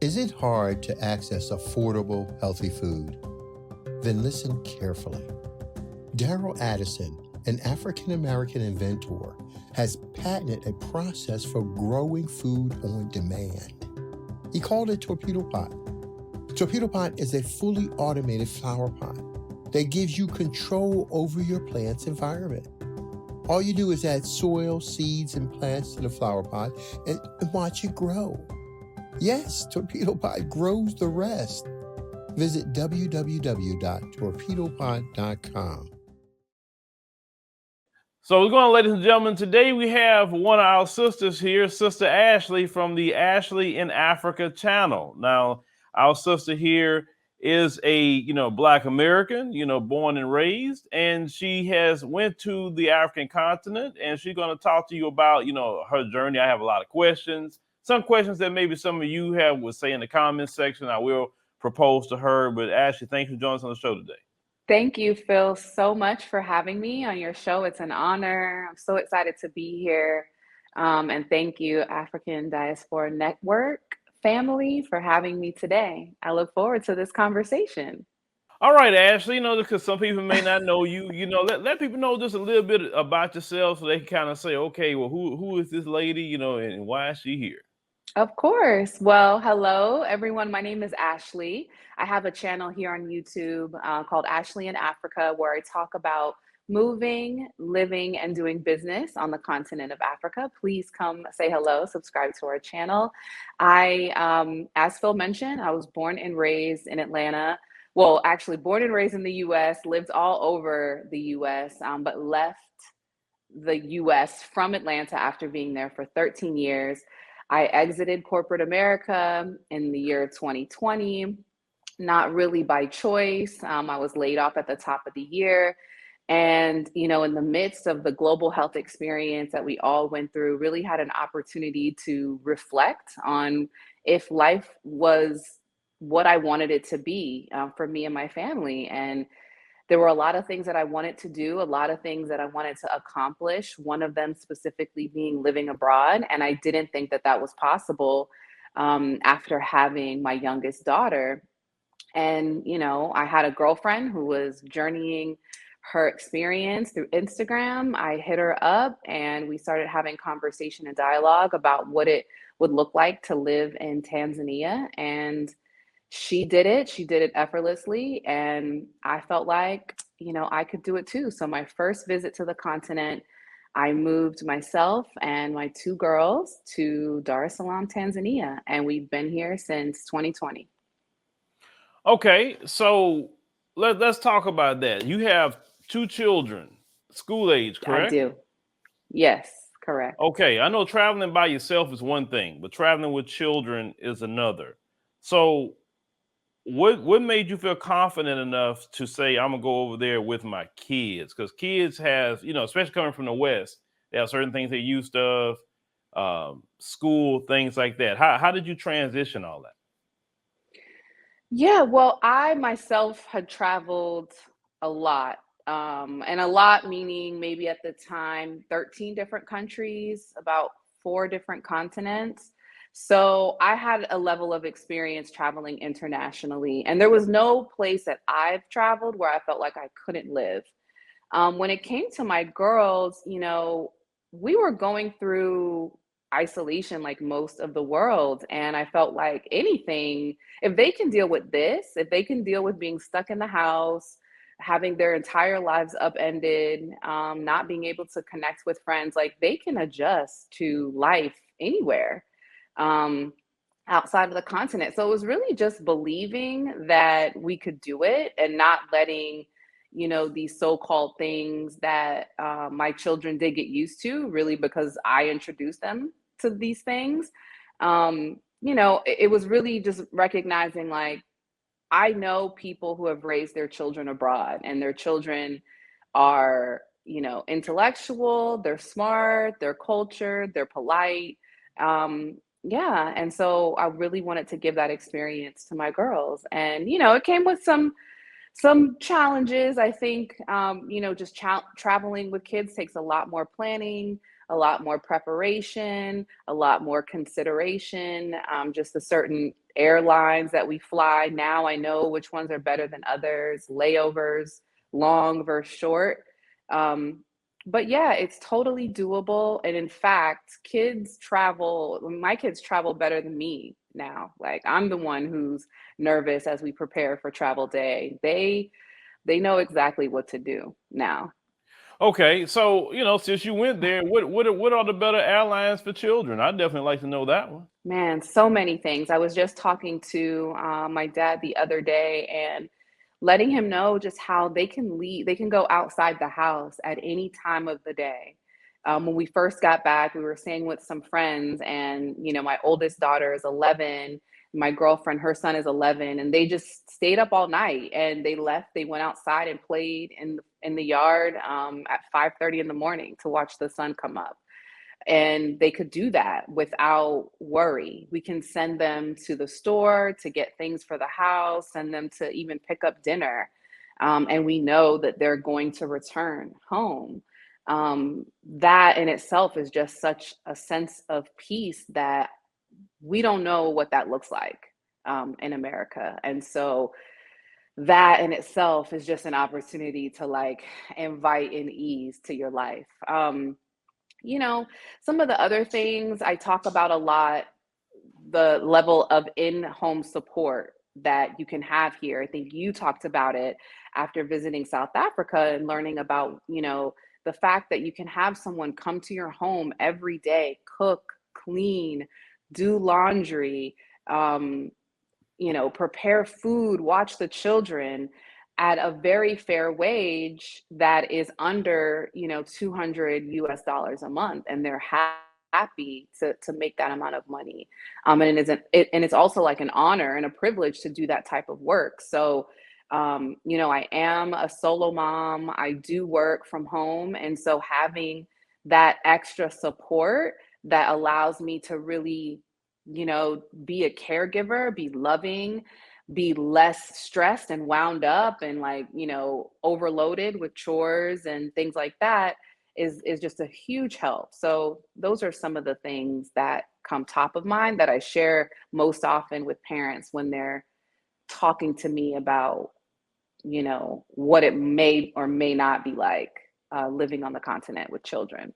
Is it hard to access affordable, healthy food? Then listen carefully. Daryl Addison, an African-American inventor, has patented a process for growing food on demand. He called it Torpedo Pot. Torpedo Pot is a fully automated flower pot that gives you control over your plant's environment. All you do is add soil, seeds, and plants to the flower pot and watch it grow. Yes, Torpedo Pot grows the rest. Visit www.torpedopot.com. So what's going on, ladies and gentlemen? Today we have one of our sisters here, Sister Ashley from the Ashley in Africa channel. Now, our sister here is a, Black American, born and raised, and she has went to the African continent, and she's going to talk to you about, her journey. I have a lot of questions, some questions that maybe some of you would say in the comments section. I will propose to her, but Ashley, thanks for joining us on the show today. Thank you, Phil, so much for having me on your show. It's an honor. I'm so excited to be here. And thank you, African Diaspora Network family, for having me today. I look forward to this conversation. All right, Ashley, because some people may not know you, let people know just a little bit about yourself so they can kind of say, okay, well, who is this lady, and why is she here? Of course. Well, hello, everyone. My name is Ashley. I have a channel here on YouTube called Ashley in Africa, where I talk about moving, living, and doing business on the continent of Africa. Please come say hello, subscribe to our channel. As Phil mentioned, I was born and raised in Atlanta. Well, actually born and raised in the US, lived all over the US, but left the US from Atlanta after being there for 13 years. I exited corporate America in the year 2020, not really by choice. I was laid off at the top of the year. And, in the midst of the global health experience that we all went through, really had an opportunity to reflect on if life was what I wanted it to be for me and my family. And there were a lot of things that I wanted to do, a lot of things that I wanted to accomplish, one of them specifically being living abroad. And I didn't think that that was possible after having my youngest daughter. And, I had a girlfriend who was journeying her experience through Instagram. I hit her up and we started having conversation and dialogue about what it would look like to live in Tanzania. And she did it effortlessly. And I felt like, I could do it too. So my first visit to the continent, I moved myself and my two girls to Dar es Salaam, Tanzania. And we've been here since 2020. Okay, so let's talk about that. You have two children, school age, correct? I do. Yes, correct. Okay, I know traveling by yourself is one thing, but traveling with children is another. So what made you feel confident enough to say, I'm gonna go over there with my kids? Because kids have, especially coming from the West, they have certain things they're used of, school, things like that. How did you transition all that? Yeah, well, I myself had traveled a lot, and a lot meaning maybe at the time 13 different countries, about 4 different continents. So I had a level of experience traveling internationally, and there was no place that I've traveled where I felt like I couldn't live. When it came to my girls, we were going through isolation like most of the world. And I felt like anything, if they can deal with this, if they can deal with being stuck in the house, having their entire lives upended, not being able to connect with friends, like they can adjust to life anywhere outside of the continent. So it was really just believing that we could do it and not letting, these so-called things that my children did get used to, really because I introduced them to these things. It was really just recognizing, like, I know people who have raised their children abroad and their children are, intellectual, they're smart, they're cultured, they're polite. Yeah. And so I really wanted to give that experience to my girls. And, it came with some challenges. I think, just traveling with kids takes a lot more planning. a lot more preparation, a lot more consideration. Just the certain airlines that we fly. Now I know which ones are better than others, layovers, long versus short. But yeah, it's totally doable. And in fact, my kids travel better than me now. Like I'm the one who's nervous as we prepare for travel day. They know exactly what to do now. Okay, so since you went there, what are the better airlines for children? I'd definitely like to know that one. Man, so many things. I was just talking to my dad the other day and letting him know just how they can leave, they can go outside the house at any time of the day. When we first got back, we were staying with some friends, and my oldest daughter is 11, my girlfriend, her son is 11, and they just stayed up all night and they left. They went outside and played in the yard at 5:30 in the morning to watch the sun come up. And they could do that without worry. We can send them to the store to get things for the house, send them to even pick up dinner. And we know that they're going to return home. That in itself is just such a sense of peace that we don't know what that looks like in America. And so that in itself is just an opportunity to like invite in ease to your life. You know, some of the other things I talk about a lot, the level of in-home support that you can have here. I think you talked about it after visiting South Africa and learning about, the fact that you can have someone come to your home every day, cook, clean, do laundry, prepare food, watch the children at a very fair wage that is under, 200 US dollars a month. And they're happy to make that amount of money. And it's also like an honor and a privilege to do that type of work. So, I am a solo mom. I do work from home. And so having that extra support that allows me to really, be a caregiver, be loving, be less stressed and wound up and like, overloaded with chores and things like that is just a huge help. So those are some of the things that come top of mind that I share most often with parents when they're talking to me about, what it may or may not be like living on the continent with children.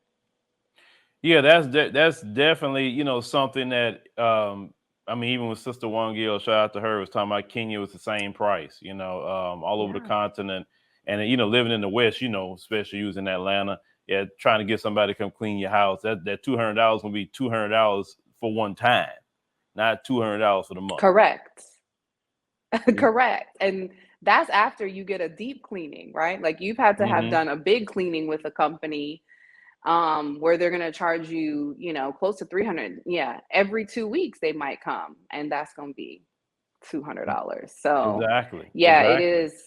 Yeah, that's definitely something that I mean, even with Sister Wangil, shout out to her, was talking about Kenya was the same price, all over the Yeah. continent, and living in the West, especially using Atlanta, yeah, trying to get somebody to come clean your house, that $200 will be $200 for one time, not $200 for the month. Correct. Yeah. Correct. And that's after you get a deep cleaning, right? Like you've had to have Hmm. done a big cleaning with a company where they're going to charge you, close to 300. Yeah. Every 2 weeks they might come and that's going to be $200. So Exactly, yeah, it exactly. is.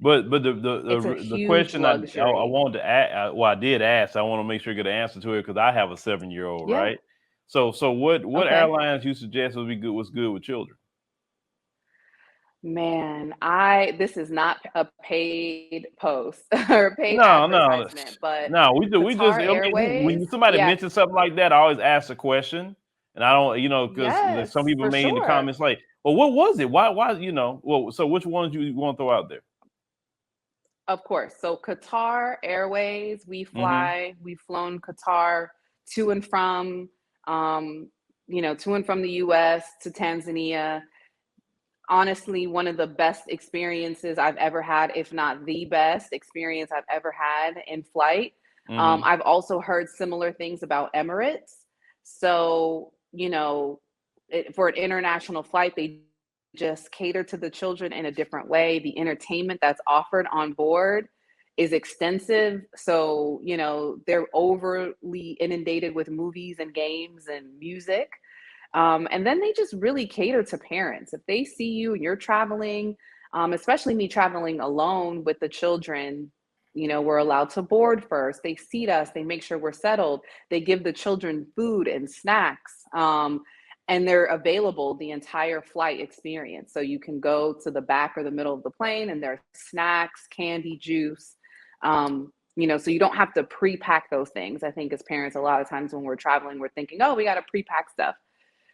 But It's a the huge question I luxury. wanted to ask, well, I did ask. I want to make sure I get an answer to it because I have a 7-year-old, Yeah. right? So what Okay. airlines you suggest would be good? What's good with children? Man, this is not a paid post or paid No, no, advertisement, but no. We just. Qatar I mean, Airways, when somebody yeah, mentions something like that, I always ask a question, and I don't, because some yes, people for made in the sure. comments like, "Well, what was it? Why, Well, so which ones you want to throw out there?" Of course. So Qatar Airways, Hmm. we've flown Qatar to and from, to and from the US to Tanzania. Honestly, one of the best experiences I've ever had, if not the best experience I've ever had in flight. Hmm. I've also heard similar things about Emirates. So, for an international flight, they just cater to the children in a different way. The entertainment that's offered on board is extensive. So, they're overly inundated with movies and games and music. And then they just really cater to parents. If they see you and you're traveling, especially me traveling alone with the children, we're allowed to board first. They seat us, they make sure we're settled. They give the children food and snacks. And they're available the entire flight experience. So you can go to the back or the middle of the plane and there's snacks, candy, juice. so you don't have to pre-pack those things. I think as parents, a lot of times when we're traveling, we're thinking, oh, we got to pre-pack stuff.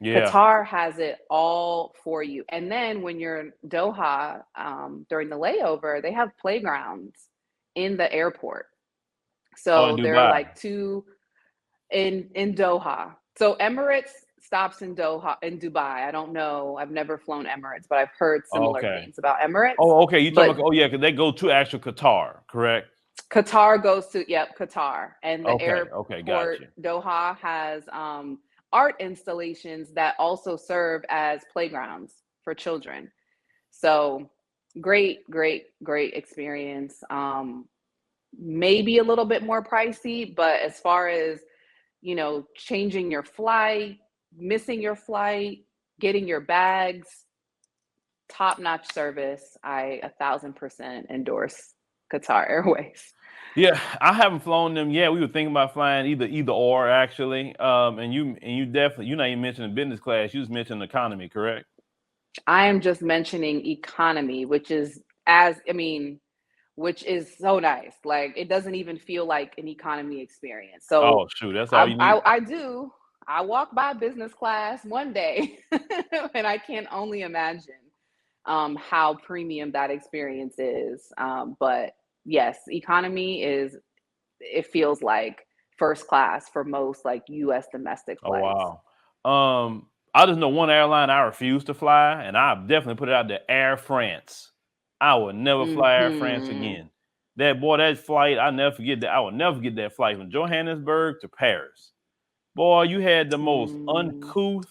Yeah. Qatar has it all for you. And then when you're in Doha, during the layover, they have playgrounds in the airport. Oh, in So there are Dubai. like two in Doha. So Emirates stops in Doha, in Dubai. I don't know. I've never flown Emirates, but I've heard similar Okay. things about Emirates. Oh, okay. You talking But about? Oh, yeah, because they go to actual Qatar, correct? Qatar goes to, Qatar. And the Okay. Okay. airport, Gotcha. Doha, has art installations that also serve as playgrounds for children. So great, great, great experience. Maybe a little bit more pricey, but as far as, changing your flight, missing your flight, getting your bags, top-notch service. I 1,000% endorse Qatar Airways. Yeah, I haven't flown them yet. We were thinking about flying either or actually. And you definitely, you're not even mentioning business class. You just mentioned economy, correct? I am just mentioning economy, which is so nice. Like, it doesn't even feel like an economy experience. So Oh shoot, that's all you need. I walk by business class one day and I can only imagine how premium that experience is. But yes, economy it feels like first class for most like US domestic Oh flights. wow. I just know one airline I refuse to fly, and I definitely put it out there. Air France. I will never fly Air France Hmm. again. That flight, I never forget that. I will never forget that flight from Johannesburg to Paris. Boy, you had the most Mm. uncouth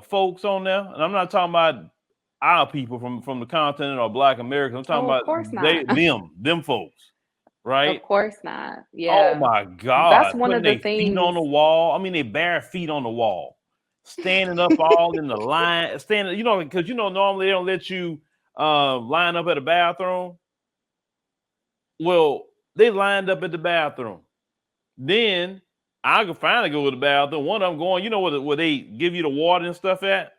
folks on there, and I'm not talking about our people from the continent or Black Americans. I'm talking Oh, of about course not. them folks, right? Of course not. Oh Yeah. my That's God, one putting of the their feet on things. the wall. I mean, they bare feet on the wall, standing up all in the line, standing. Because normally they don't let you line up at a bathroom. Well, they lined up at the bathroom. Then I could finally go to the bathroom. One of them going, where they give you the water and stuff at.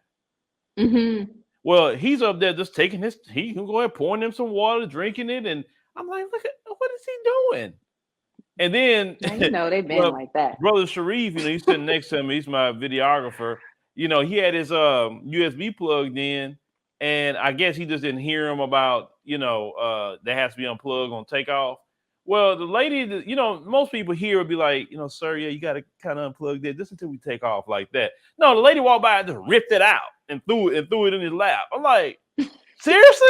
Hmm. Well, he's up there just taking he can go ahead pouring them some water, drinking it, and I'm like, look at what is he doing? And then, They've been well, like that. brother Sharif, he's sitting next to me. He's my videographer. He had his USB plugged in, and I guess he just didn't hear him about that has to be unplugged on takeoff. Well, the lady, most people here would be like, sir, yeah, you got to kind of unplug that just until we take off like that. No, the lady walked by and just ripped it out and threw it in his lap. I'm like, seriously?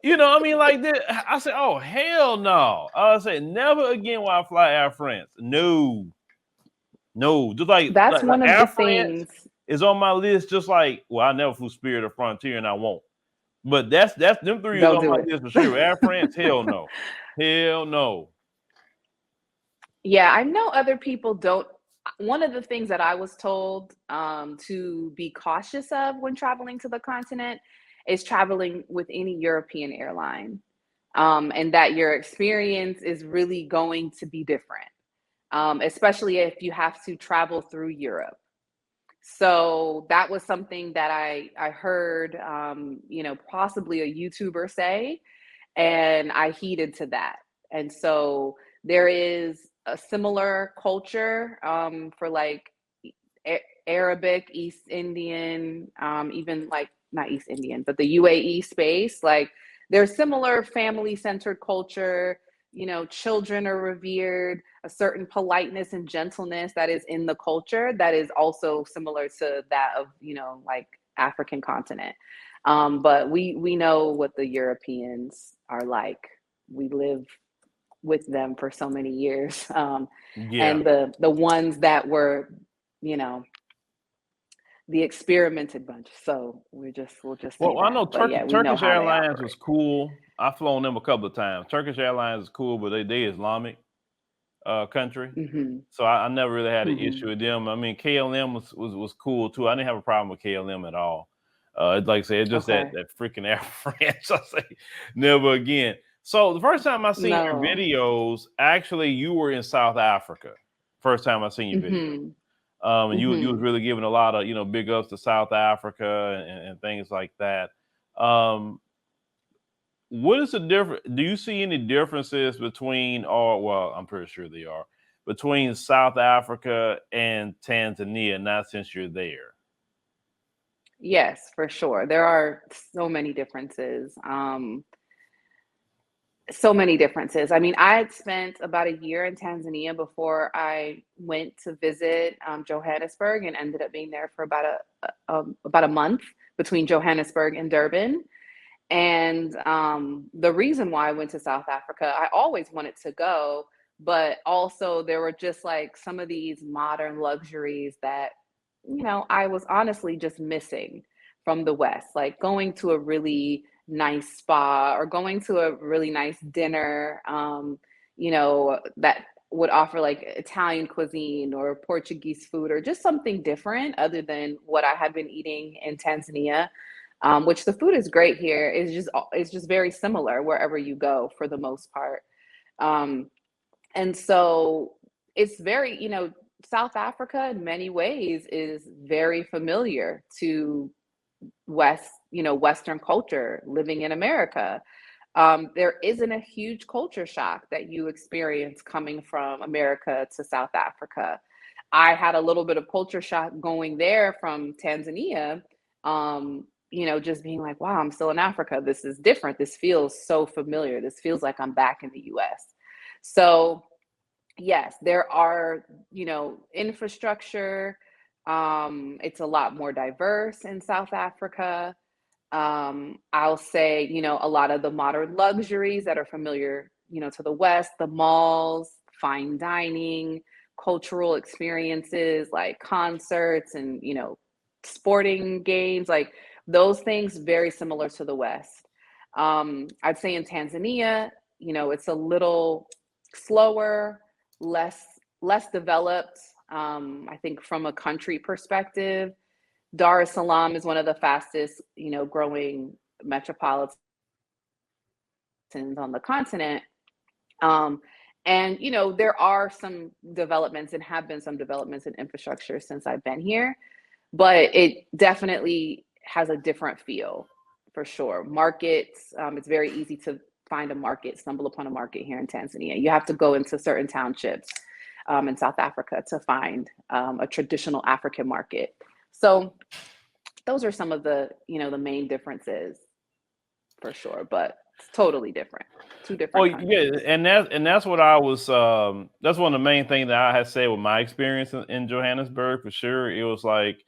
Like this. I said, oh, hell no. I said, never again will I fly Air France. No. Just That's like one of the Air France things. is on my list, just like, well, I never flew Spirit or Frontier and I won't. But that's them three is Don't on do my it. list for sure. Air France, hell no. Hell no. Yeah, I know other people don't. One of the things that I was told to be cautious of when traveling to the continent is traveling with any European airline, and that your experience is really going to be different, especially if you have to travel through Europe. So that was something that I heard, possibly a YouTuber say, and I heeded to that. And so there is a similar culture for like Arabic, East Indian, even like not East Indian, but the UAE space. Like there's similar family centered culture. Children are revered, a certain politeness and gentleness that is in the culture that is also similar to that of, like African continent. But we know what the Europeans are like. We live with them for so many years. Yeah. And the ones that were, you know, the experimented bunch. So we'll just say Well, I that. know But yeah, we know Turkish how they Airlines was operate. cool. I've flown them a couple of times. Turkish Airlines is cool, but they Islamic country. Hmm. So I never really had an Hmm. issue with them. I mean, KLM was cool too. I didn't have a problem with KLM at all. It's like I said, it's just that Okay. that freaking Air France. I say never again. So the first time I seen your No. videos, actually, you were in South Africa. First time I seen your video. Hmm. And you was Hmm. really giving a lot of big ups to South Africa and things like that. Um, what is the difference? Do you see any differences between, or well, I'm pretty sure they are, between South Africa and Tanzania? Not since you're there. Yes, for sure. There are so many differences. So many differences. I mean, I had spent about a year in Tanzania before I went to visit Johannesburg, and ended up being there for about a month between Johannesburg and Durban. And the reason why I went to South Africa, I always wanted to go, but also there were just like some of these modern luxuries that, I was honestly just missing from the West, like going to a really nice spa or going to a really nice dinner, that would offer like Italian cuisine or Portuguese food or just something different other than what I had been eating in Tanzania. Which the food is great here. It's just very similar wherever you go for the most part. Um, and so it's very, South Africa in many ways is very familiar to Western culture living in America. There isn't a huge culture shock that you experience coming from America to South Africa. I had a little bit of culture shock going there from Tanzania, just being like, wow, I'm still in Africa. This is different. This feels so familiar. This feels like I'm back in the US. So, yes, there are, infrastructure. It's a lot more diverse in South Africa. I'll say, a lot of the modern luxuries that are familiar, to the West, the malls, fine dining, cultural experiences like concerts and, sporting games, like those things very similar to the West. I'd say in Tanzania, it's a little slower, less less developed. I think from a country perspective, Dar es Salaam is one of the fastest, growing metropolitans on the continent. Um, and there are some developments and have been some developments in infrastructure since I've been here, but it definitely has a different feel for sure. Markets, it's very easy to find a market, stumble upon a market here in Tanzania. You have to go into certain townships in South Africa to find a traditional African market. So those are some of the main differences for sure, but it's totally different. Two Well, different yeah, countries. and that's what I was. That's one of the main things that I had said with my experience in Johannesburg for sure. It was like,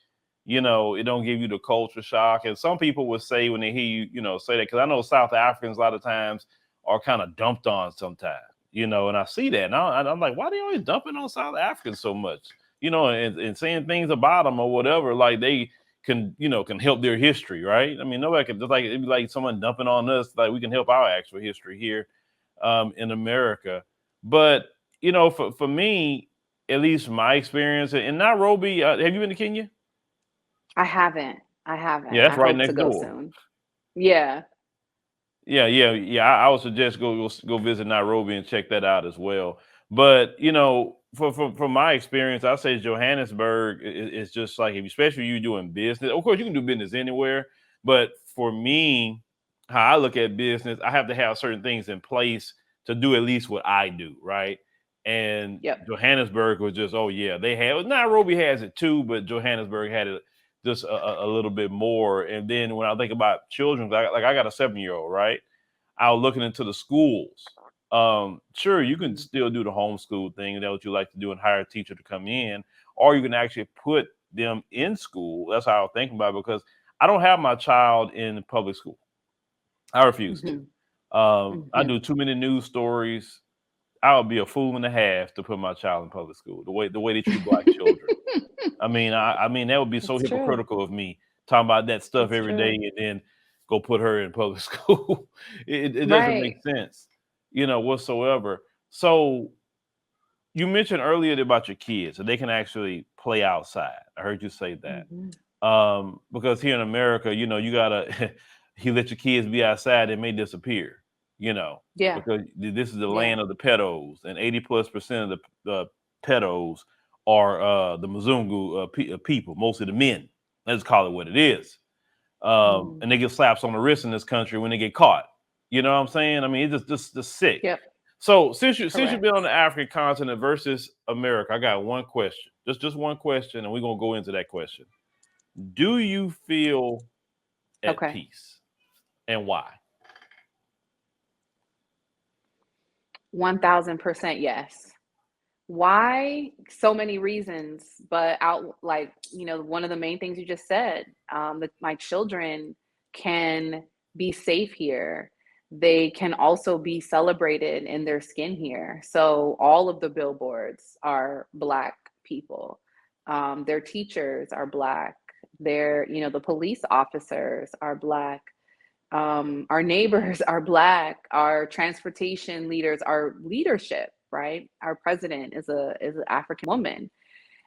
it don't give you the culture shock, and some people would say when they hear you, say that because I know South Africans a lot of times are kind of dumped on sometimes, and I see that, and I'm like, why are they always dumping on South Africans so much, and saying things about them or whatever, like they can help their history, right? I mean, nobody can just like it'd be like someone dumping on us, like we can help our actual history here in America. But for me, at least my experience in Nairobi, have you been to Kenya? I haven't. I haven't. Yeah, that's I right hope to next go door. soon. Yeah. Yeah. I would suggest go visit Nairobi and check that out as well. But from my experience, I say Johannesburg is just like if especially you doing business. Of course, you can do business anywhere, but for me, how I look at business, I have to have certain things in place to do at least what I do, right? And Yep. Johannesburg was just, oh yeah, they have Nairobi has it too, but Johannesburg had it just a little bit more. And then when I think about children, I got a 7-year old, right? I was looking into the schools. Sure, you can Mhm. still do the homeschool thing, that's what you like to do, and hire a teacher to come in, or you can actually put them in school. That's how I was thinking about it because I don't have my child in public school. I refuse to. Mhm. I Mhm. do too many news stories. I would be a fool and a half to put my child in public school. The way they treat black children. I mean that would be so It's true. hypocritical of me talking about that stuff It's every day true. and then go put her in public school. It doesn't make Right. sense, whatsoever. So you mentioned earlier about your kids, so they can actually play outside. I heard you say that. Mhm. Because here in America, you gotta you let your kids be outside, they may disappear, you know, Yeah. because this is the Yeah. land of the pedos, and 80+% of the pedos are the Mzungu people, mostly the men. Let's call it what it is. Mhm. And they get slaps on the wrist in this country when they get caught. You know what I'm saying? I mean, it's just sick. Yep. So since you've Correct. been on the African continent versus America, I got one question, just one question, and we're gonna go into that question. Do you feel at Okay. peace, and why? 1000% yes. Why? So many reasons, but out like, one of the main things you just said, that my children can be safe here. They can also be celebrated in their skin here. So all of the billboards are Black people. Their teachers are Black. The police officers are Black. Our neighbors are Black. Our transportation leaders, our leadership, right? Our president is an African woman,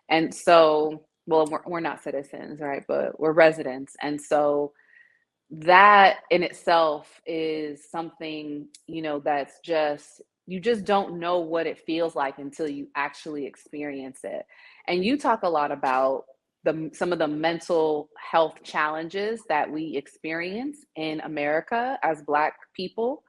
and so, well, we're not citizens, right? But we're residents, and so that in itself is something, that's just, you just don't know what it feels like until you actually experience it. And you talk a lot about some of the mental health challenges that we experience in America as Black people.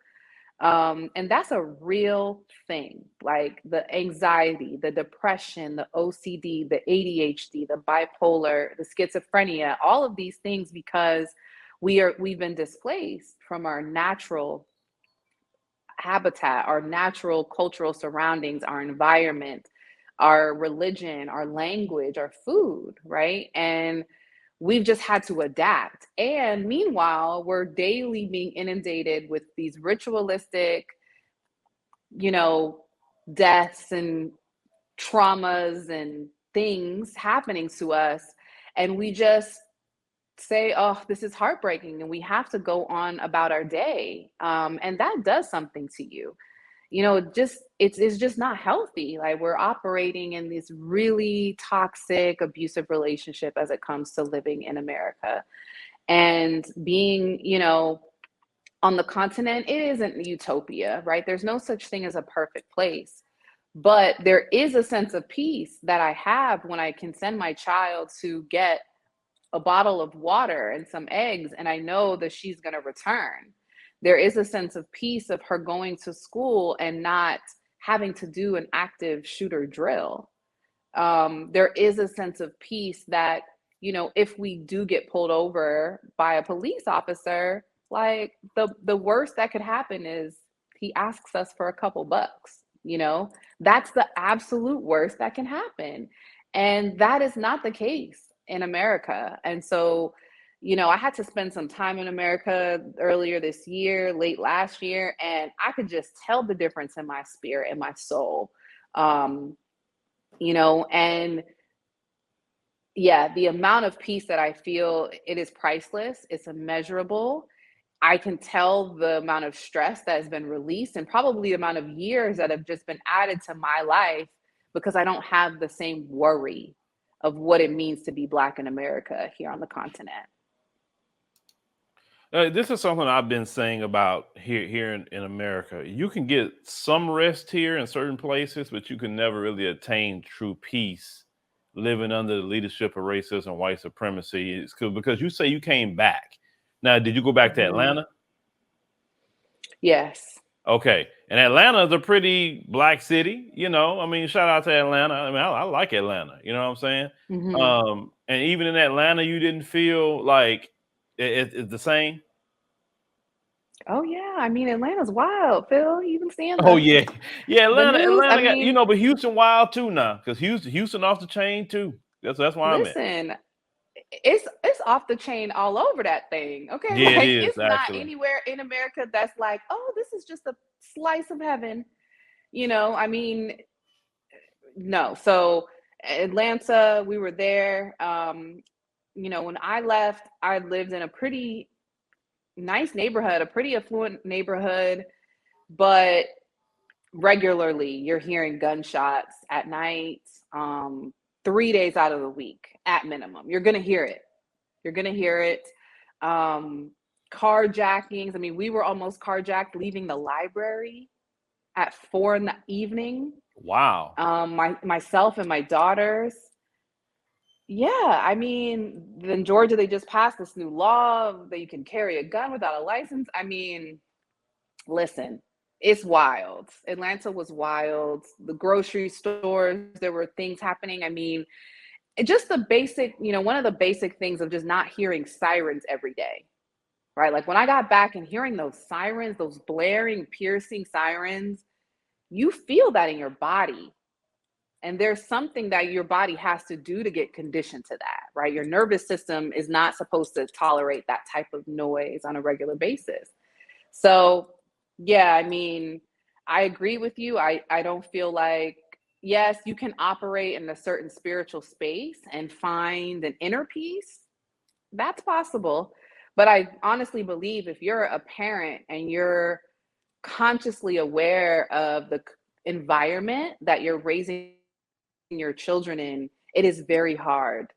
And that's a real thing, like the anxiety, the depression, the OCD, the ADHD, the bipolar, the schizophrenia, all of these things, because we've been displaced from our natural habitat, our natural cultural surroundings, our environment, our religion, our language, our food, right? And we've just had to adapt. And meanwhile, we're daily being inundated with these ritualistic, you know, deaths and traumas and things happening to us. And we just say, oh, this is heartbreaking. And we have to go on about our day. And that does something to you. It's just not healthy. Like, we're operating in this really toxic, abusive relationship as it comes to living in America. And being, on the continent, it isn't utopia, right? There's no such thing as a perfect place. But there is a sense of peace that I have when I can send my child to get a bottle of water and some eggs, and I know that she's going to return. There is a sense of peace of her going to school and not having to do an active shooter drill. There is a sense of peace that, if we do get pulled over by a police officer, like the worst that could happen is he asks us for a couple bucks. That's the absolute worst that can happen. And that is not the case in America. And so, I had to spend some time in America earlier this year, late last year, and I could just tell the difference in my spirit and my soul. And yeah, the amount of peace that I feel, it is priceless. It's immeasurable. I can tell the amount of stress that has been released and probably the amount of years that have just been added to my life because I don't have the same worry of what it means to be Black in America here on the continent. This is something I've been saying about here in America. You can get some rest here in certain places, but you can never really attain true peace living under the leadership of racism, white supremacy. Because you say you came back. Now, did you go back to Atlanta? Yes. Okay. And Atlanta is a pretty Black city, I mean, shout out to Atlanta. I mean, I like Atlanta, you know what I'm saying? Mm-hmm. And even in Atlanta, you didn't feel like it's the same? Oh yeah, I mean, Atlanta's wild, Phil. You been seeing Oh yeah. Yeah, the news? I Atlanta got, mean, but Houston wild too now. Because Houston off the chain too. That's why I'm at. listen, it's off the chain all over that thing. Okay, Yeah, it like is it's not actually. anywhere in America that's like, oh, this is just a slice of heaven. I mean, no. So Atlanta, we were there. When I left, I lived in a pretty nice neighborhood, a pretty affluent neighborhood, but regularly you're hearing gunshots at night, 3 days out of the week at minimum. You're gonna hear it. Carjackings. I mean, we were almost carjacked leaving the library at 4 p.m. Wow. Myself and my daughters. Yeah, I mean, in Georgia, they just passed this new law that you can carry a gun without a license. I mean, Listen, it's wild. Atlanta was wild. The grocery stores, there were things happening. I mean, just the basic, one of the basic things of just not hearing sirens every day, right? Like when I got back and hearing those sirens, those blaring, piercing sirens, you feel that in your body. And there's something that your body has to do to get conditioned to that, right? Your nervous system is not supposed to tolerate that type of noise on a regular basis. So, yeah, I mean, I agree with you. I don't feel like, yes, you can operate in a certain spiritual space and find an inner peace. That's possible. But I honestly believe if you're a parent and you're consciously aware of the environment that you're raising your children in, it is very hard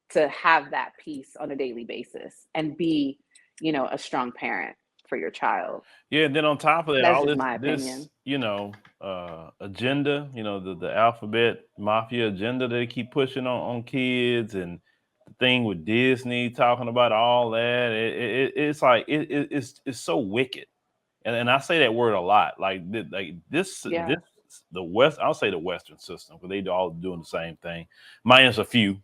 to have that peace on a daily basis and be, a strong parent for your child. Yeah, and then on top of that, That's all just this my this opinion. agenda, the alphabet mafia agenda they keep pushing on kids, and the thing with Disney talking about all that, it's like it's so wicked, and I say that word a lot, like this Yeah. the West, I'll say the Western system because they all doing the same thing, minus a few,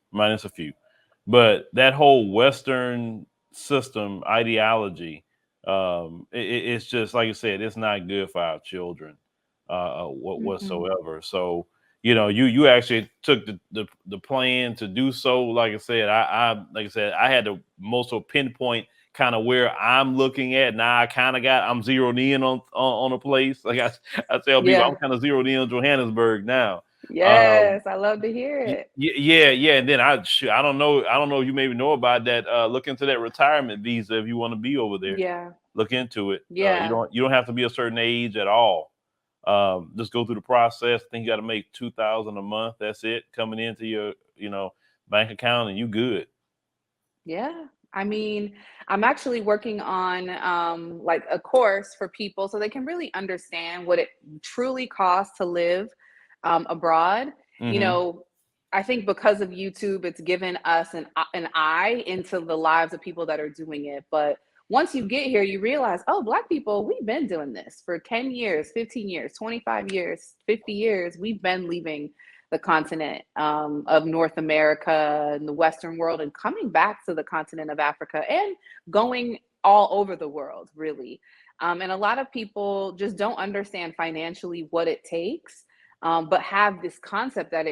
but that whole Western system ideology, it's just like you said, it's not good for our children, Mm-mm. whatsoever. So you actually took the plan to do so. Like I said, I had to most of pinpoint kind of where I'm looking at now. I'm zeroed in on a place. Like I tell people, I'm Yeah. kind of zeroed in on Johannesburg now. Um, Yes. I love to hear it. yeah. And then I don't know. You maybe know about that. Look into that retirement visa if you want to be over there. Yeah. Look into it. You Yeah. don't have to be a certain age at all. Just go through the process. I think you got to make 2,000 a month. That's it coming into your bank account, and you good. Yeah. I mean, I'm actually working on like a course for people so they can really understand what it truly costs to live abroad. You Hmm. know, I think because of YouTube, it's given us an eye into the lives of people that are doing it. But once you get here, you realize, oh, Black people, we've been doing this for 10 years, 15 years, 25 years, 50 years. We've been leaving the continent of North America and the Western world and coming back to the continent of Africa and going all over the world, really. And a lot of people just don't understand financially what it takes, but have this concept that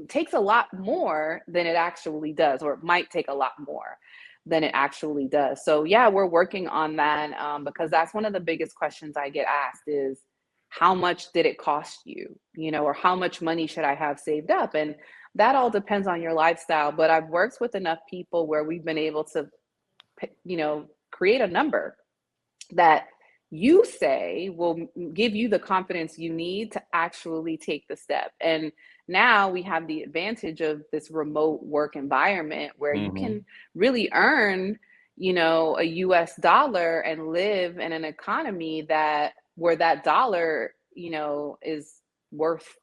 takes a lot more than it actually does, or it might take a lot more than it actually does. So yeah, we're working on that because that's one of the biggest questions I get asked is, how much did it cost you, or how much money should I have saved up? And that all depends on your lifestyle. But I've worked with enough people where we've been able to, create a number that you say will give you the confidence you need to actually take the step. And now we have the advantage of this remote work environment where you Hmm. can really earn, a US dollar and live in an economy that where that dollar, is worth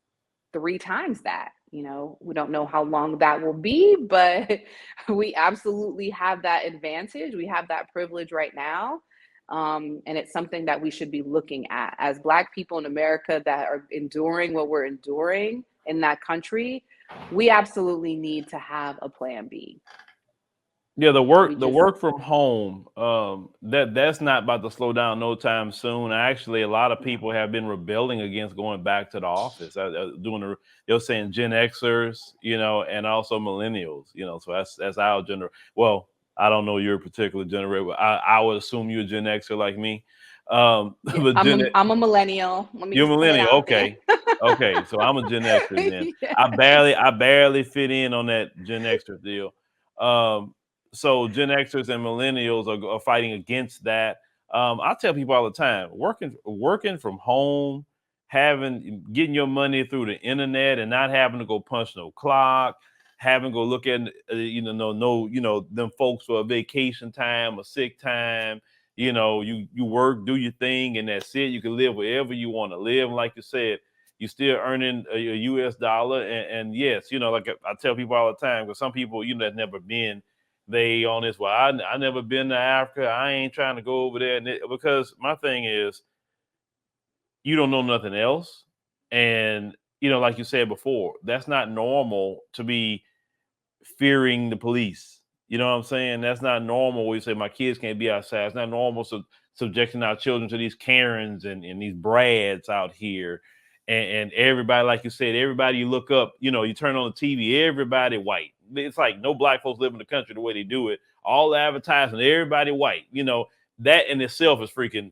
3 times that. We don't know how long that will be, but we absolutely have that advantage. We have that privilege right now. And it's something that we should be looking at as Black people in America that are enduring what we're enduring in that country. We absolutely need to have a plan B. Yeah, the We work the just, work from home, that's not about to slow down no time soon. Actually, a lot of no. people have been rebelling against going back to the office. They're saying Gen Xers, and also millennials, So that's our Well, I don't know your particular generation, but I would assume you're a Gen Xer like me. Yeah, But I'm a millennial. Let me you're just put it millennial, out there. okay, okay. So I'm a Gen Xer then. Yeah. I barely fit in on that Gen Xer deal. Um, so Gen Xers and millennials are fighting against that. I tell people all the time, working from home, getting your money through the internet, and not having to go punch no clock, having to go look at no them folks for a vacation time or sick time. You work, do your thing, and that's it. You can live wherever you want to live. And like you said, you're still earning a US dollar. And yes, like I tell people all the time, because some people, that's never been, they on this, well, I never been to Africa. I ain't trying to go over there. Because my thing is, you don't know nothing else. And, like you said before, that's not normal to be fearing the police. You know what I'm saying? That's not normal where you say my kids can't be outside. It's not normal subjecting our children to these Karens and these Brads out here. And everybody, like you said, everybody you look up, you turn on the TV, everybody white. It's like no black folks live in the country the way they do it. All the advertising, everybody white. That in itself is freaking,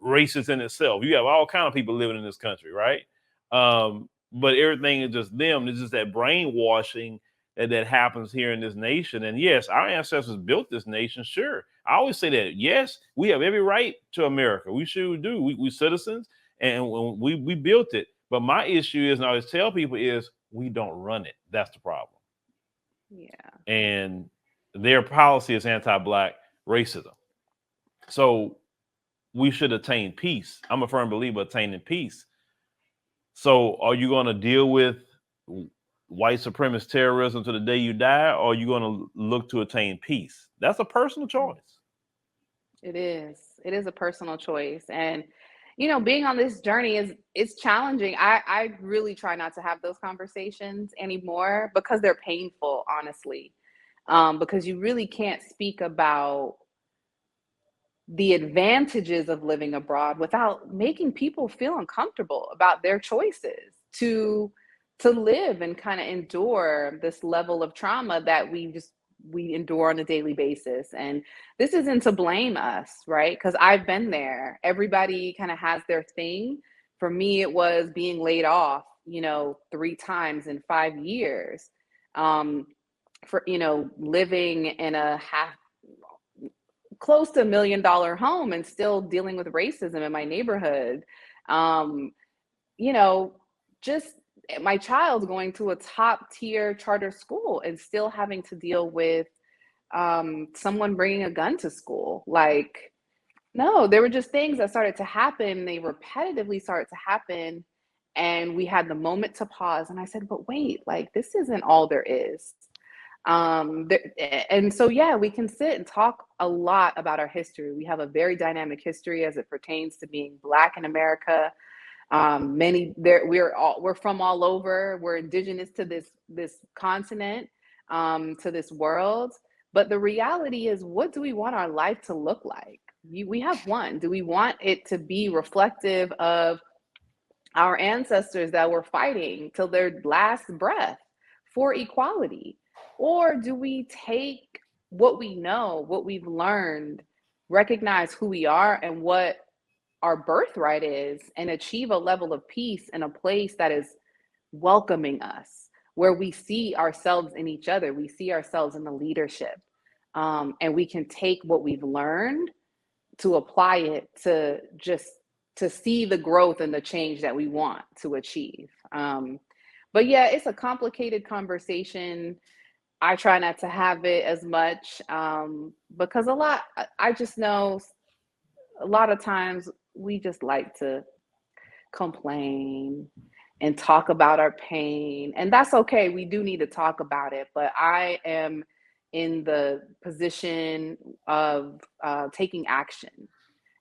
racist in itself. You have all kind of people living in this country, right? But everything is just them. It's just that brainwashing that happens here in this nation. And yes, our ancestors built this nation. Sure. I always say that. Yes, we have every right to America. We sure do. We citizens, and we built it. But my issue is, and I always tell people, is we don't run it. That's the problem. Yeah. And their policy is anti-Black racism. So we should attain peace. I'm a firm believer of attaining peace. So are you going to deal with white supremacist terrorism to the day you die, or are you going to look to attain peace? That's a personal choice. It is. It is a personal choice. And, being on this journey is challenging. I really try not to have those conversations anymore because they're painful, honestly. Because you really can't speak about the advantages of living abroad without making people feel uncomfortable about their choices to live and kind of endure this level of trauma that we endure on a daily basis. And this isn't to blame us, right? Because I've been there. Everybody kind of has their thing. For me, it was being laid off, 3 times in 5 years, for, living in a close to $1 million home and still dealing with racism in my neighborhood. Just my child going to a top tier charter school and still having to deal with someone bringing a gun to school. Like, no, there were just things that started to happen. They repetitively started to happen. And we had the moment to pause. And I said, but wait, like, this isn't all there is. And so, yeah, we can sit and talk a lot about our history. We have a very dynamic history as it pertains to being Black in America. We're from all over. We're indigenous to this continent, to this world. But the reality is, what do we want our life to look like? We have one. Do we want it to be reflective of our ancestors that were fighting till their last breath for equality? Or do we take what we know, what we've learned, recognize who we are and what our birthright is, and achieve a level of peace in a place that is welcoming us, where we see ourselves in each other, we see ourselves in the leadership, and we can take what we've learned to apply it to see the growth and the change that we want to achieve. But yeah, it's a complicated conversation. I try not to have it as much because I just know a lot of times we just like to complain and talk about our pain. And that's okay. We do need to talk about it. But I am in the position of taking action.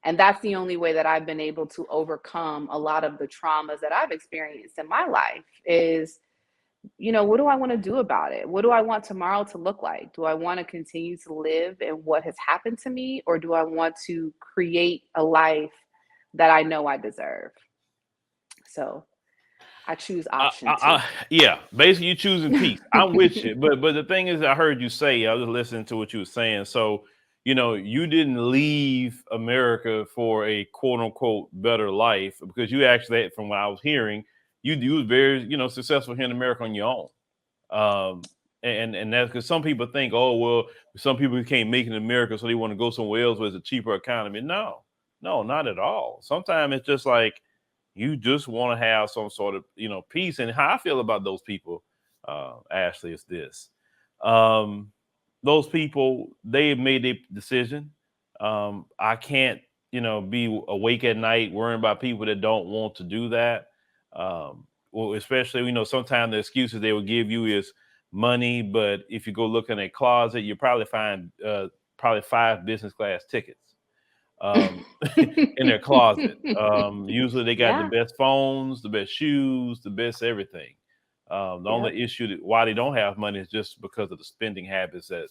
And that's the only way that I've been able to overcome a lot of the traumas that I've experienced in my life is, what do I want to do about it? What do I want tomorrow to look like? Do I want to continue to live in what has happened to me? Or do I want to create a life that I know I deserve? So I choose option two. Yeah, basically you choosing peace. I'm with you. But the thing is, I heard you say, I was listening to what you were saying. So, you didn't leave America for a quote unquote better life, because you actually, from what I was hearing, you was very, successful here in America on your own. And that's because some people think, oh, well, some people can't make it in America, so they want to go somewhere else where it's a cheaper economy. No, not at all. Sometimes it's just like, you just want to have some sort of, peace. And how I feel about those people, Ashley, is this. Those people, they made their decision. I can't, be awake at night worrying about people that don't want to do that. Well, especially, sometimes the excuses they will give you is money. But if you go look in a closet, you probably find probably 5 business class tickets. um, in their closet. Usually they got the Yeah, best phones, the best shoes, the best everything. The yep, only issue that why they don't have money is just because of the spending habits that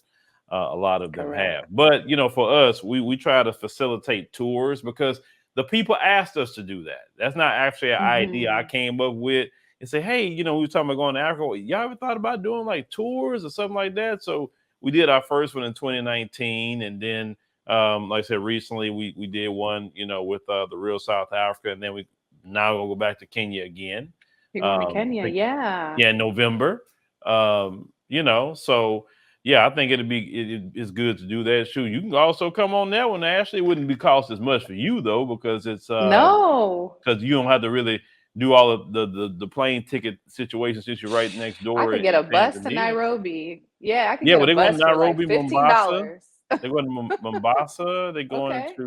a lot of them correct. have. But for us, we try to facilitate tours because the people asked us to do that. That's not actually an idea I Hmm. came up with and say, hey, we were talking about going to Africa. Well, y'all ever thought about doing like tours or something like that? So we did our first one in 2019, and then like I said, recently we did one, with the real South Africa, and then we now gonna go back to Kenya again. You're going to I Kenya, think yeah. yeah, in November. So yeah, I think it's good to do that. Shoot, you can also come on that one. Ashley, it wouldn't be cost as much for you though, because it's No, because you don't have to really do all of the plane ticket situation since you're right next I door could get in a bus to Tanzania. Nairobi. Yeah, I could Yeah, get well, a they going to bus for like Nairobi, Mombasa. $15. They're going to Mombasa. They're going Okay. to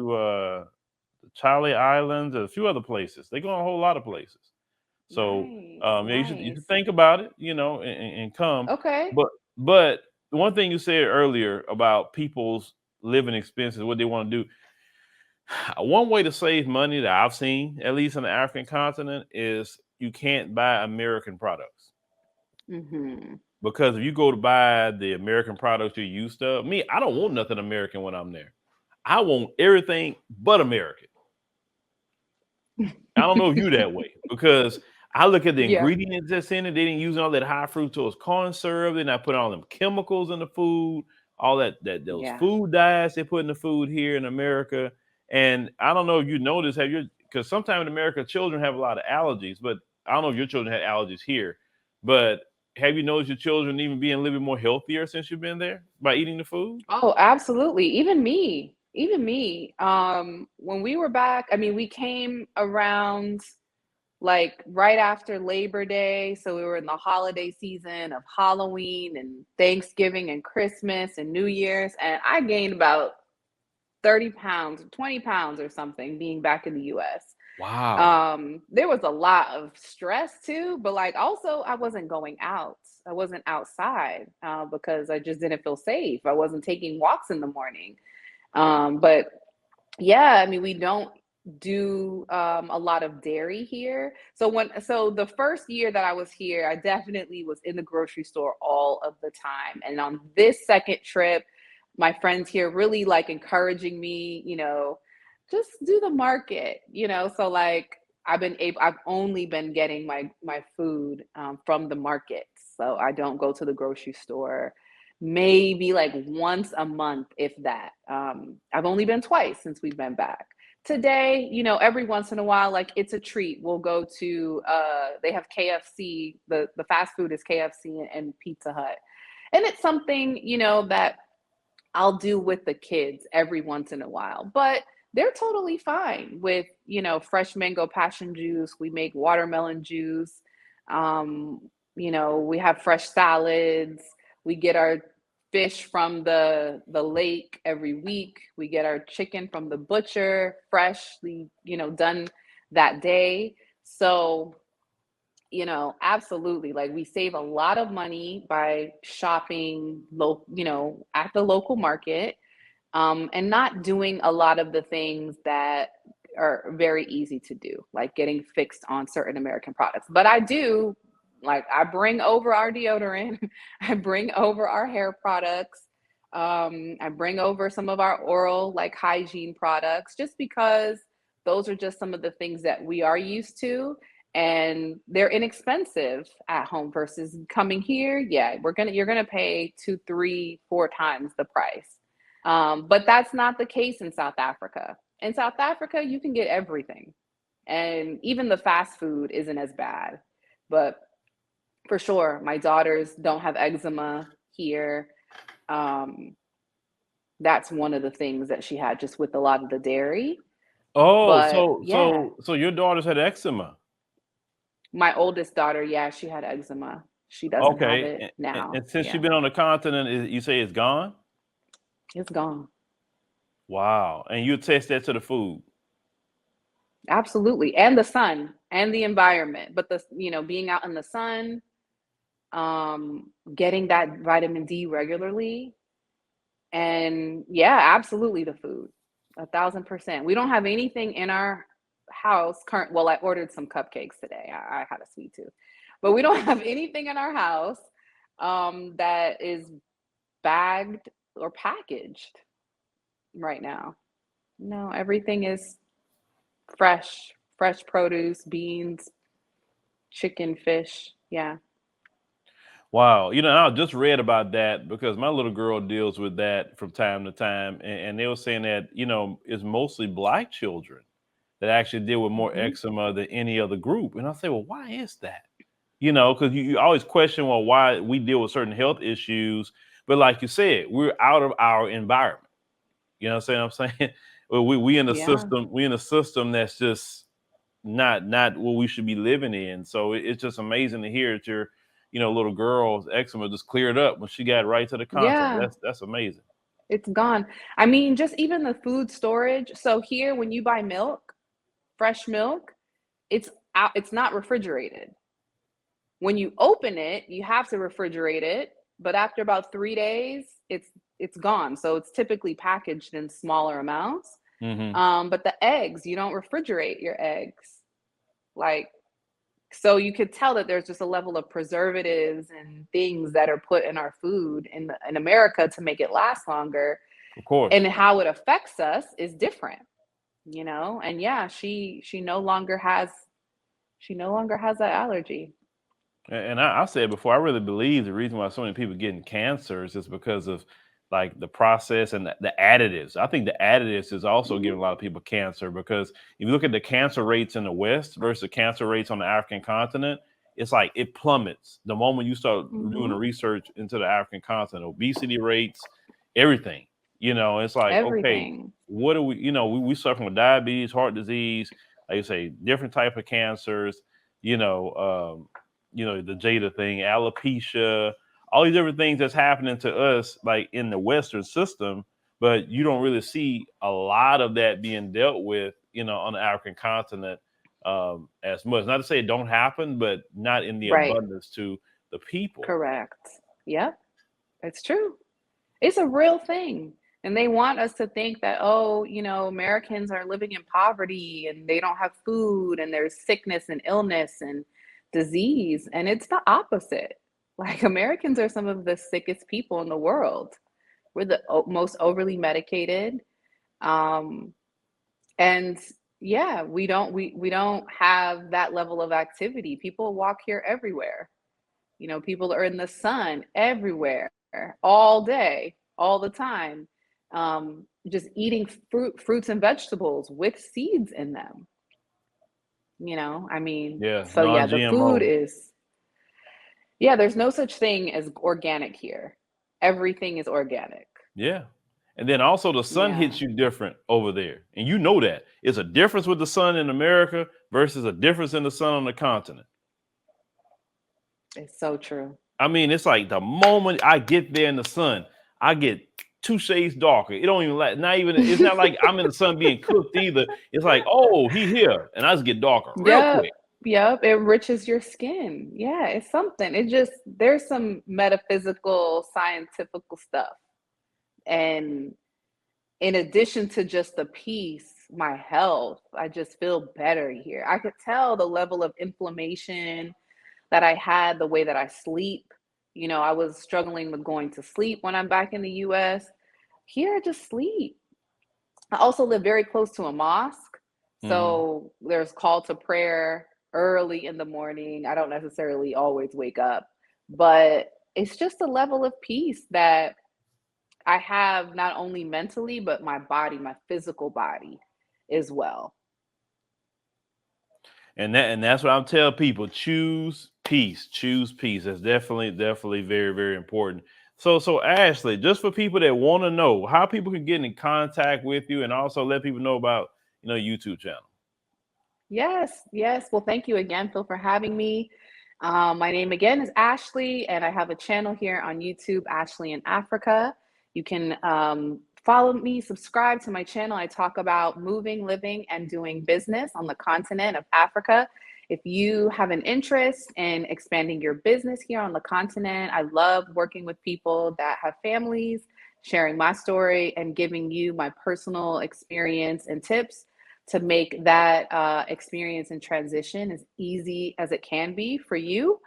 the Charlie Islands, and a few other places. They're going a whole lot of places. So Nice, yeah, you should nice. think about it, and come. Okay. But the one thing you said earlier about people's living expenses, what they want to do. One way to save money that I've seen, at least in the African continent, is you can't buy American products. Hmm. Because if you go to buy the American products you're used to, me, I don't want nothing American when I'm there. I want everything but American. I don't know if you that way because I look at the Yeah, ingredients that's in it. They didn't use all that high fructose corn syrup. They're not putting all them chemicals in the food, all those yeah. food dyes they put in the food here in America. And I don't know if you notice, because sometimes in America children have a lot of allergies, but I don't know if your children had allergies here. But have you noticed your children even being a little bit more healthier since you've been there by eating the food? Oh, absolutely. Even me. Even me. When we were back, I mean, we came around like right after Labor Day. So we were in the holiday season of Halloween and Thanksgiving and Christmas and New Year's. And I gained about 30 pounds, 20 pounds or something being back in the US. Wow. There was a lot of stress too, but like also I wasn't going out. I wasn't outside because I just didn't feel safe. I wasn't taking walks in the morning. But yeah, I mean, we don't do a lot of dairy here. So the first year that I was here, I definitely was in the grocery store all of the time. And on this second trip, my friends here really like encouraging me, just do the market, So like I've only been getting my food from the market. So I don't go to the grocery store maybe like once a month, if that. I've only been twice since we've been back. Today, every once in a while, like it's a treat. We'll go to they have KFC, the fast food is KFC and Pizza Hut. And it's something, that I'll do with the kids every once in a while. But they're totally fine with, fresh mango passion juice. We make watermelon juice. We have fresh salads. We get our fish from the lake every week. We get our chicken from the butcher, freshly, done that day. So absolutely. Like we save a lot of money by shopping at the local market, and not doing a lot of the things that are very easy to do, like getting fixed on certain American products. But I do, like, I bring over our deodorant, I bring over our hair products, I bring over some of our oral, like, hygiene products, just because those are just some of the things that we are used to. And they're inexpensive at home versus coming here. Yeah, you're gonna pay 2, 3, 4 times the price. But that's not the case in South Africa. In South Africa, you can get everything. And even the fast food isn't as bad. But for sure, my daughters don't have eczema here. Um, that's one of the things that she had just with a lot of the dairy. Oh, But so yeah, so so your daughters had eczema. my oldest daughter, yeah, she had eczema. She doesn't have Okay, it and now. since you've Yeah, been on the continent, you say it's gone? it's gone. Wow, and you attest that to the food. Absolutely. And the sun and the environment. But being out in the sun, getting that vitamin D regularly. And yeah, absolutely the food. 1,000%. We don't have anything in our house well, I ordered some cupcakes today. I had a sweet tooth, but we don't have anything in our house that is bagged or packaged right now. No, everything is fresh produce, beans, chicken, fish. Yeah. Wow. I just read about that because my little girl deals with that from time to time. And they were saying that, it's mostly Black children that actually deal with more Hmm. eczema than any other group. And I say, well, why is that? Because you always question, well, why we deal with certain health issues. But like you said, we're out of our environment. You know what I'm saying? Well, we in a Yeah. system, that's just not what we should be living in. So it's just amazing to hear that your, little girl's eczema just cleared up when she got right to the continent. Yeah. That's amazing. It's gone. I mean, just even the food storage. So here, when you buy milk, fresh milk, it's out, it's not refrigerated. When you open it, you have to refrigerate it, but after about 3 days, it's gone. So it's typically packaged in smaller amounts. Hmm. But the eggs, you don't refrigerate your eggs. Like, so you could tell that there's just a level of preservatives and things that are put in our food in America to make it last longer. Of course. And how it affects us is different, And yeah, she no longer has that allergy. And I said before, I really believe the reason why so many people getting cancers is because of like the process and the additives. I think the additives is also Mhm. giving a lot of people cancer because if you look at the cancer rates in the West versus the cancer rates on the African continent, it's like it plummets the moment you start doing the Mhm. research into the African continent, obesity rates, everything. It's like, okay, Everything. what do we suffer from diabetes, heart disease, like you say, different type of cancers, you know, the Jada thing, alopecia, all these different things that's happening to us, like in the Western system, but you don't really see a lot of that being dealt with, on the African continent as much. Not to say it don't happen, but not in the Right. abundance to the people. Correct. Yep. It's true. It's a real thing. And they want us to think that, oh, Americans are living in poverty and they don't have food and there's sickness and illness and disease. And it's the opposite. Like, Americans are some of the sickest people in the world. We're the most overly medicated. Um, and yeah, we don't have that level of activity. People walk here everywhere. People are in the sun everywhere, all day, all the time, just eating fruits and vegetables with seeds in them. I mean, Yeah, so yeah, the food non-GMO. is, yeah, there's no such thing as organic here. Everything is organic. Yeah. And then also the sun Yeah, hits you different over there. And you know that. It's a difference with the sun in America versus a difference in the sun on the continent. it's so true. I mean, it's like the moment I get there in the sun, I get 2 shades darker. It don't even like not even it's not like I'm in the sun being cooked either. It's like, oh, he here. And I just get darker real Yep. quick. Yep. It enriches your skin. Yeah, it's something. There's some metaphysical, scientific stuff. And in addition to just the peace, my health, I just feel better here. I could tell the level of inflammation that I had, the way that I sleep. I was struggling with going to sleep when I'm back in the US. Here, I just sleep. I also live very close to a mosque. Hmm. So there's call to prayer early in the morning. I don't necessarily always wake up, but it's just a level of peace that I have, not only mentally, but my body, my physical body as well. And that's what I'm telling people. Choose peace. Choose peace. That's definitely very, very important. So Ashley, just for people that want to know how people can get in contact with you and also let people know about, YouTube channel. Yes, yes. Well, thank you again, Phil, for having me. My name again is Ashley, and I have a channel here on YouTube, Ashley in Africa. You can follow me, subscribe to my channel. I talk about moving, living, and doing business on the continent of Africa. If you have an interest in expanding your business here on the continent, I love working with people that have families, sharing my story and giving you my personal experience and tips to make that experience and transition as easy as it can be for you.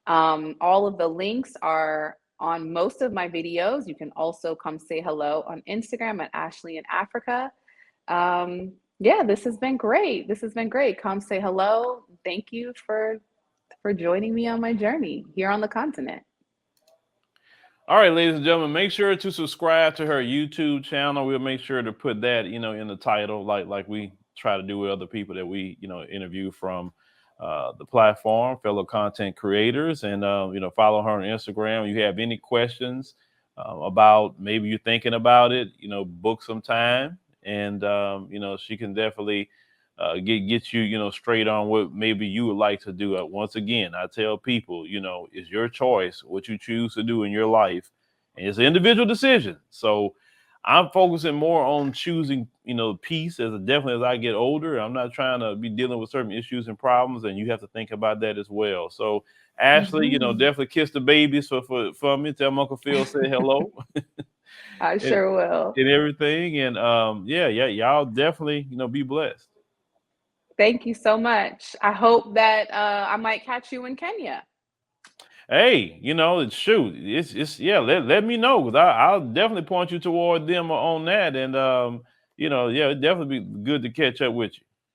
All of the links are on most of my videos. You can also come say hello on Instagram at Ashley in Africa. Yeah, this has been great. This has been great. Come say hello. Thank you for joining me on my journey here on the continent. All right, ladies and gentlemen, make sure to subscribe to her YouTube channel. We'll make sure to put that, in the title, like we try to do with other people that we, interview from the platform, fellow content creators, and follow her on Instagram. If you have any questions about, maybe you're thinking about it, book some time, and she can definitely get you, straight on what maybe you would like to do. Once again, I tell people, it's your choice what you choose to do in your life, and it's an individual decision. So I'm focusing more on choosing, peace definitely as I get older. I'm not trying to be dealing with certain issues and problems, and you have to think about that as well. So Ashley, definitely kiss the babies for me. Tell Uncle Phil say hello. I sure will. And everything. And yeah, y'all definitely, be blessed. Thank you so much. I hope that I might catch you in Kenya. Hey, shoot, it's yeah. Let me know, because I'll definitely point you toward them on that, and yeah, it'd definitely be good to catch up with you.